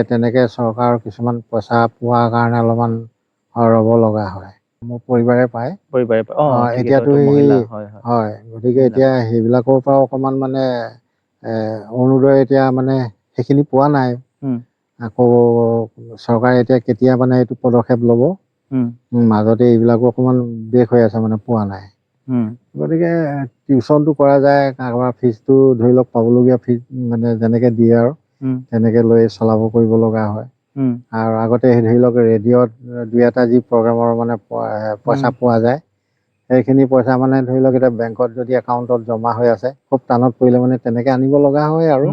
তেনেকৈ চৰকাৰৰ কিছুমান পইচা পোৱাৰ কাৰণে অলপমান ৰ'ব লগা হয়। মোৰ পৰিবাৰে পায়। এতিয়াতো হয়, গতিকে এতিয়া সেইবিলাকৰ পৰাও অকণমান মানে অৰুণোদয় এতিয়া মানে সেইখিনি পোৱা নাই। আকৌ চৰকাৰে এতিয়া কেতিয়া মানে এইটো পদক্ষেপ ল'ব, মাজতে এইবিলাকো অকণমান ব্ৰেক হৈ আছে, মানে পোৱা নাই। গতিকে টিউচনটো কৰা যায়, কাৰোবাৰ ফিজটো ধৰি লওক পাবলগীয়া ফিজ মানে যেনেকৈ দিয়ে আৰু তেনেকৈ লৈ চলাব কৰিব লগা হয়। আৰু আগতে ধৰি লওক ৰেডিঅ'ত দুই এটা যি প্ৰগ্ৰামৰ মানে পইচা পোৱা যায়, সেইখিনি পইচা মানে ধৰি লওক এতিয়া বেংকত যদি একাউণ্টত জমা হৈ আছে, খুব টানত পৰিলে মানে তেনেকৈ আনিব লগা হয় আৰু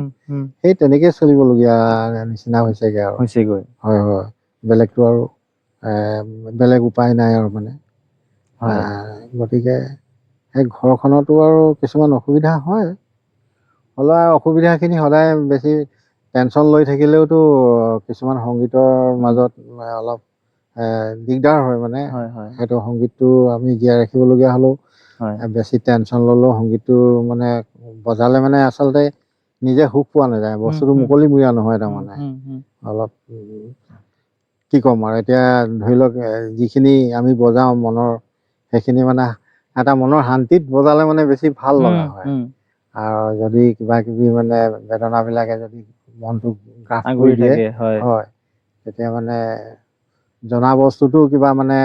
সেই তেনেকেই চলিবলগীয়া নিচিনা হৈছেগৈ আৰু। হয় হয়, বেলেগটো আৰু বেলেগ উপায় নাই আৰু মানে। গতিকে সেই ঘৰখনতো আৰু কিছুমান অসুবিধা হয়। হ'লেও আৰু অসুবিধাখিনি সদায় বেছি টেনশ্যন লৈ থাকিলেওতো কিছুমান সংগীতৰ মাজত অলপ দিগদাৰ হয় মানে হয় হয় সেইটো সংগীতটো আমি জীয়াই ৰাখিবলগীয়া হ'লেও হয় বেছি টেনশ্যন ল'লেও সংগীতটো মানে বজালে মানে আচলতে নিজে সুখ পোৱা নাযায় বস্তুটো মুকলিমূৰীয়া নহয় তাৰমানে অলপ কি ক'ম আৰু এতিয়া ধৰি লওক যিখিনি আমি বজাওঁ মনৰ সেইখিনি মানে এটা মনৰ শান্তিত বজালে মানে বেছি ভাল লগা হয় আৰু যদি কিবা কিবি মানে বেদনাবিলাকে যদি মনটো গ্ৰাস কৰি আগুৰি দিয়ে থাকে হয় হয় তেতিয়া মানে জনা বস্তুটো কিবা মানে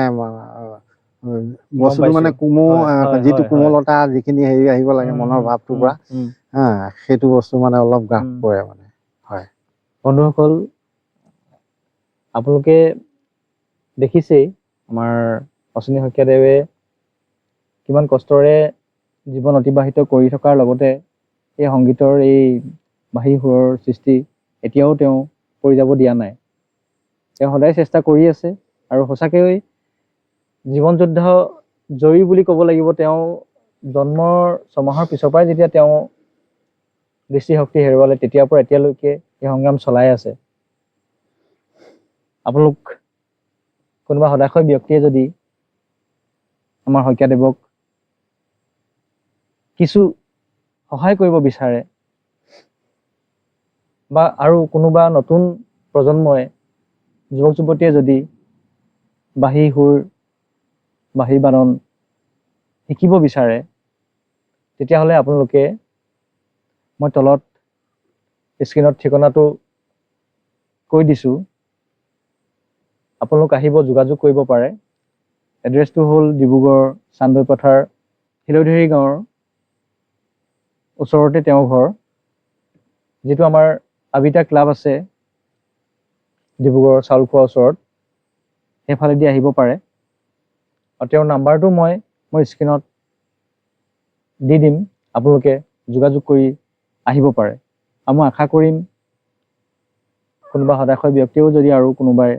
বস্তুটো পাইছো মানে হয় হয় যিটো হয় হয় কোমলতা যিখিনি হেৰি আহিব লাগে মনৰ ভাৱটোৰ পৰা হা সেইটো বস্তু মানে অলপ গ্ৰাস কৰে মানে হয় বন্ধুসকল আপোনালোকে দেখিছেই আমাৰ অশ্বিনী শইকীয়াদেৱে কিমান কষ্টৰে জীৱন অতিবাহিত কৰি থকাৰ লগতে এই সংগীতৰ এই বাঁহী সুৰৰ সৃষ্টি এতিয়াও তেওঁ কৰি যাব দিয়া নাই তেওঁ সদায় চেষ্টা কৰি আছে আৰু সঁচাকৈ জীৱন যুদ্ধ জয়ী বুলি ক'ব লাগিব তেওঁ জন্মৰ ছমাহৰ পিছৰ পৰাই যেতিয়া তেওঁ দৃষ্টিশক্তি হেৰুৱালে তেতিয়াৰ পৰা এতিয়ালৈকে এই সংগ্ৰাম চলাই আছে আপোনালোক কোনোবা সদাশয় ব্যক্তিয়ে যদি আমাৰ শইকীয়াদেৱক কিছু সহায় কৰিব বিচাৰে বা আৰু কোনোবা নতুন প্ৰজন্মই যুৱক যুৱতীয়ে যদি বাঁহী সুৰ বাঁহী বাদন শিকিব বিচাৰে তেতিয়াহ'লে আপোনালোকে মই তলত স্ক্ৰীনত ঠিকনাটো কৈ দিছোঁ আপোনালোক আহিব যোগাযোগ কৰিব পাৰে এড্ৰেছটো হ'ল ডিব্ৰুগড় চান্দৈ পথাৰ শিলধেৰি গাঁৱৰ ওচৰতে তেওঁৰ ঘৰ যিটো আমাৰ আবিতা ক্লাব আছে ডিব্ৰুগড় চাউল খোৱাৰ ওচৰত সেইফালেদি আহিব পাৰে আৰু তেওঁৰ নাম্বাৰটো মই স্ক্ৰীনত দি দিম আপোনালোকে যোগাযোগ কৰি আহিব পাৰে আৰু মই আশা কৰিম কোনোবা সদাশয় ব্যক্তিয়েও যদি আৰু কোনোবাই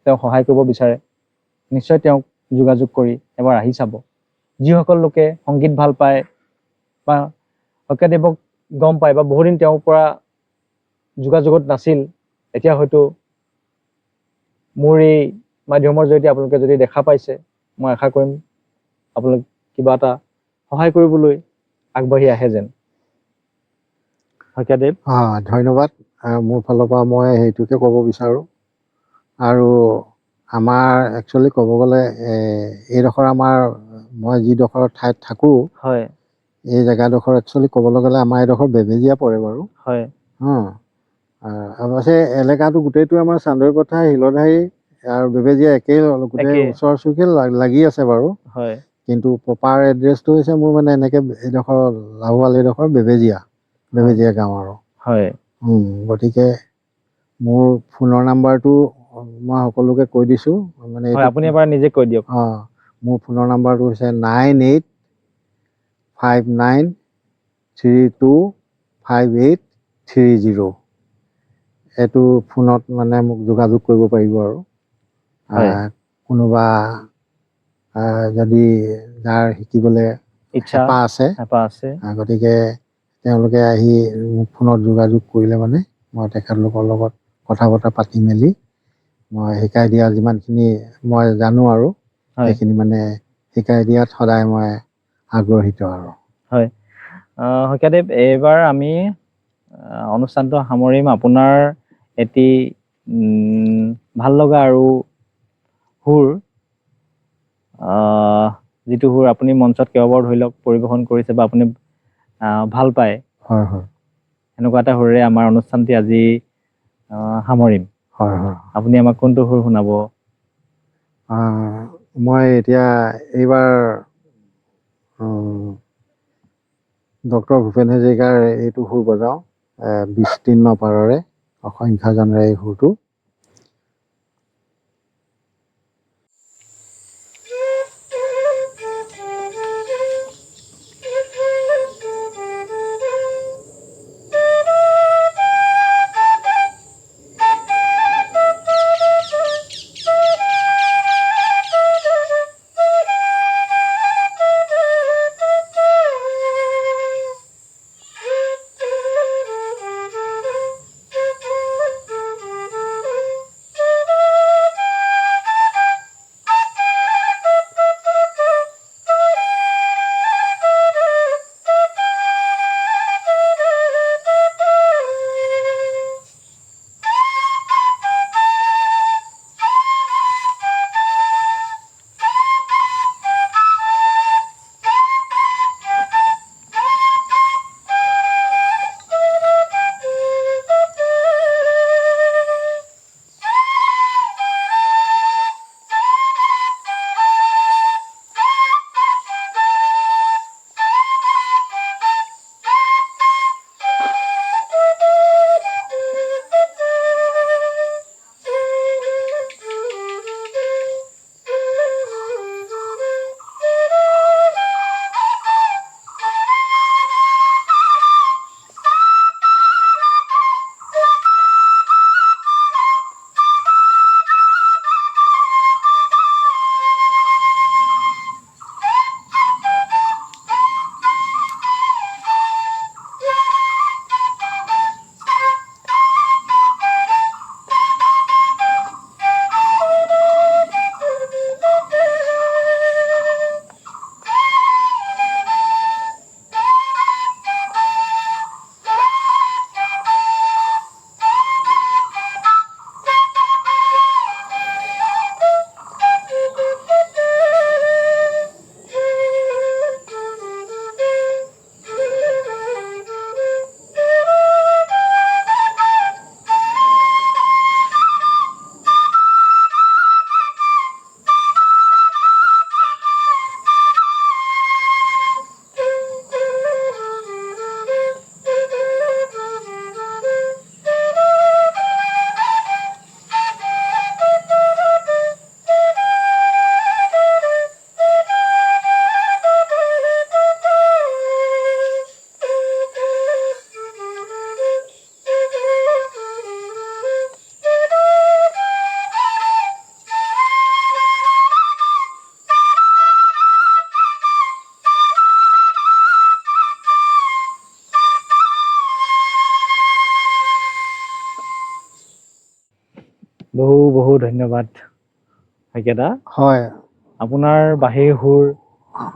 তেওঁক সহায় কৰিব বিচাৰে নিশ্চয় তেওঁক যোগাযোগ কৰি এবাৰ আহি চাব যিসকল লোকে সংগীত ভাল পায় বা শইকীয়াদেৱক গম পায় বা বহুদিন তেওঁৰ পৰা যোগাযোগত নাছিল এতিয়া হয়তো মোৰ এই মাধ্যমৰ জৰিয়তে আপোনালোকে যদি দেখা পাইছে মই আশা কৰিম আপোনালোকে কিবা এটা সহায় কৰিবলৈ আগবাঢ়ি আহে যেন শইকীয়াদেৱ ধন্যবাদ মোৰ ফালৰ পৰা মই সেইটোকে ক'ব বিচাৰোঁ আৰু আমাৰ একচুৱেলি ক'ব গ'লে এইডোখৰ আমাৰ মই যিডোখৰ ঠাইত থাকোঁ হয় এই জেগাডোখৰ একচুৱেলি ক'বলৈ গ'লে আমাৰ এইডোখৰ বেবেজীয়া পৰে বাৰু হয় অৱশ্যে এলেকাটো গোটেইটো আমাৰ চান্দৈ পথাৰ শিলধাৰী আৰু বেবেজীয়া একেই গোটেই ওচৰ চুবুৰীয়া লাগি আছে বাৰু হয় কিন্তু প্ৰপাৰ এড্ৰেছটো হৈছে মোৰ মানে এনেকৈ এইডোখৰ লাহোৱাল এইডোখৰ বেবেজীয়া গাঁও আৰু হয় গতিকে মোৰ ফোনৰ নাম্বাৰটো মই সকলোকে কৈ দিছোঁ মানে হয় আপুনি এবাৰ নিজে কৈ দিয়ক মোৰ ফোনৰ নাম্বাৰটো হৈছে 9859325830 এইটো ফোনত মানে মোক যোগাযোগ কৰিব পাৰিব আৰু কোনোবা যদি যাৰ শিকিবলৈ হেঁপাহ আছে গতিকে তেওঁলোকে আহি মোক ফোনত যোগাযোগ কৰিলে মানে মই তেখেতলোকৰ লগত কথা বতৰা পাতি মেলি মই শিকাই দিয়া যিমানখিনি মই জানো আৰু সেইখিনি মানে শিকাই দিয়াত সদায় মই আগ্ৰহীত আৰু হয় শইকীয়াদেৱ এইবাৰ আমি অনুষ্ঠানটো সামৰিম আপোনাৰ এটি ভাল লগা আৰু সুৰ যিটো সুৰ আপুনি মঞ্চত কেইবাবাৰ ধৰি লওক পৰিৱেশন কৰিছে বা আপুনি ভাল পায় হয় হয় এনেকুৱা এটা সুৰেৰে আমাৰ অনুষ্ঠানটি আজি সামৰিম হয় হয় আপুনি আমাক কোনটো সুৰ শুনাব মই এতিয়া এইবাৰ ডক্টৰ ভূপেন হাজৰিকাৰ এইটো সুৰ বজাওঁ বিস্তীৰ্ণ পাৰৰে অসংখ্য জনৰে এই সুৰটো বহু ধন্যবাদ শইকীয়া। হয় আপোনাৰ বাঁহীৰ সুৰ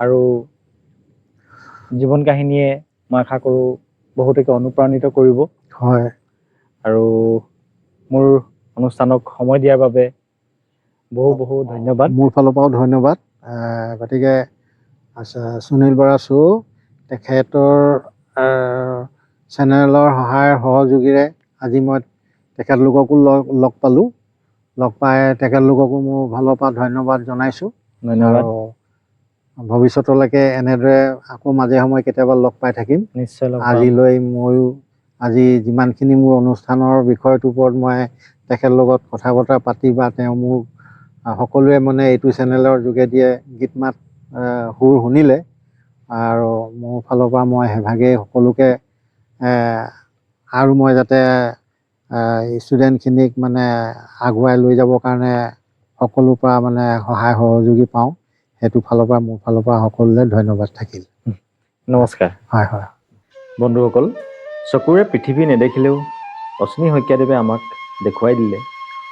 আৰু জীৱন কাহিনীয়ে মই আশা কৰোঁ বহুতকে অনুপ্ৰাণিত কৰিব হয় আৰু মোৰ অনুষ্ঠানক সময় দিয়াৰ বাবে বহু ধন্যবাদ। মোৰ ফালৰ পৰাও ধন্যবাদ। গতিকে সুনীল বৰা চৌ তেখেতৰ চেনেলৰ সহায় সহযোগীৰে আজি মই তেখেতলোককো লগ পালোঁ। লগ পাই তেখেতলোককো মোৰ ফালৰ পৰা ধন্যবাদ জনাইছোঁ। ধন্যবাদ। আৰু ভৱিষ্যতলৈকে এনেদৰে আকৌ মাজে সময়ে কেতিয়াবা লগ পাই থাকিম। নিশ্চয় লগ পাম। আজিলৈ ময়ো আজি যিমানখিনি মোৰ অনুষ্ঠানৰ বিষয়টোৰ ওপৰত মই তেখেতৰ লগত কথা বতৰা পাতি বা তেওঁ মোক সকলোৱে মানে এইটো চেনেলৰ যোগেদিয়ে গীত মাত সুৰ শুনিলে আৰু মোৰ ফালৰ পৰা মই সেইভাগেই সকলোকে আৰু মই যাতে ষ্টুডেণ্টখিনিক মানে আগুৱাই লৈ যাবৰ কাৰণে সকলোৰ পৰা মানে সহায় সহযোগী পাওঁ, সেইটো ফালৰ পৰা মোৰ ফালৰ পৰা সকলোলৈ ধন্যবাদ থাকিল। নমস্কাৰ। হয় হয় বন্ধুসকল, চকুৰে পৃথিৱী নেদেখিলেও অশ্বিনী শইকীয়াদেৱে আমাক দেখুৱাই দিলে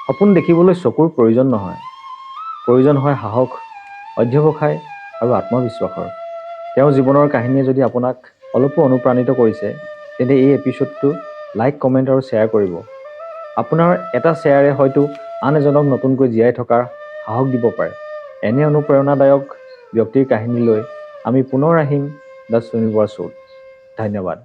সপোন দেখিবলৈ চকুৰ প্ৰয়োজন নহয়, প্ৰয়োজন হয় সাহস, অধ্যৱসায় আৰু আত্মবিশ্বাসৰ। তেওঁৰ জীৱনৰ কাহিনীয়ে যদি আপোনাক অলপো অনুপ্ৰাণিত কৰিছে তেন্তে এই এপিছ'ডটো লাইক, কমেণ্ট আৰু শ্বেয়াৰ কৰিব। আপোনাৰ এটা শ্বেয়াৰে হয়তো আন এজনক নতুনকৈ জীয়াই থকাৰ সাহস দিব পাৰে। এনে অনুপ্ৰেৰণাদায়ক ব্যক্তিৰ কাহিনী লৈ আমি পুনৰ আহিম দ্য সুনীল বৰা শ্ব'ত। ধন্যবাদ।